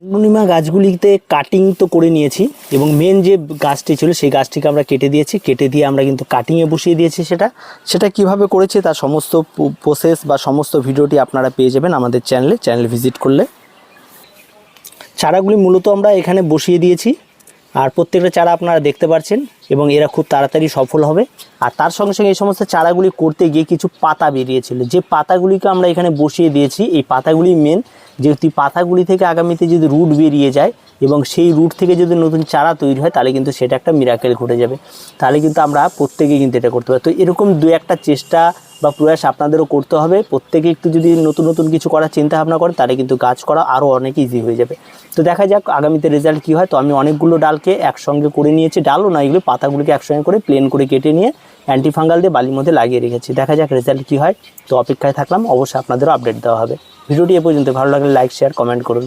পূর্ণিমা গাছগুলিতে কাটিং তো করে নিয়েছি এবং মেন যে গাছটি ছিল সেই গাছটিকে আমরা কেটে দিয়েছি, কেটে দিয়ে আমরা কিন্তু কাটিংয়ে বসিয়ে দিয়েছি। সেটা কিভাবে করেছি তার সমস্ত প্রসেস বা সমস্ত ভিডিওটি আপনারা পেয়ে যাবেন আমাদের চ্যানেল ভিজিট করলে। চারাগুলি মূলত আমরা এখানে বসিয়ে দিয়েছি, আর প্রত্যেকটা চারা আপনারা দেখতে পাচ্ছেন এবং এরা খুব তাড়াতাড়ি সফল হবে। আর তার সঙ্গে সঙ্গে এই সমস্ত চারাগুলি করতে গিয়ে কিছু পাতা বেরিয়েছিল, যে পাতাগুলিকে আমরা এখানে বসিয়ে দিয়েছি। এই পাতাগুলি মেন, যেহেতু পাতাগুলি থেকে আগামীতে যদি রুট বেরিয়ে যায় এবং সেই রুট থেকে যদি নতুন চারা তৈরি হয় তাহলে কিন্তু সেটা একটা মিরাকেল ঘটে যাবে। তাহলে কিন্তু আমরা প্রত্যেকেই কিন্তু এটা করতে পারি। তো এরকম দু একটা চেষ্টা বা প্রয়াস আপনাদেরও করতে হবে। প্রত্যেকে একটু যদি নতুন নতুন কিছু করার চিন্তা ভাবনা করেন তাহলে কিন্তু গাছ করা আরও অনেক ইজি হয়ে যাবে। তো দেখা যাক আগামীতে রেজাল্ট কী হয়। তো আমি অনেকগুলো ডালকে একসঙ্গে করে নিয়েছি, ডালও না এগুলো পাতাগুলিকে একসঙ্গে করে প্লেন করে কেটে নিয়ে অ্যান্টিফাঙ্গাল দিয়ে বালির মধ্যে লাগিয়ে রেখেছি। দেখা যাক রেজাল্ট কী হয়। তো অপেক্ষায় থাকলাম, অবশ্যই আপনাদেরও আপডেট দেওয়া হবে। ভিডিওটি এ পর্যন্ত ভালো লাগলে লাইক শেয়ার কমেন্ট করুন।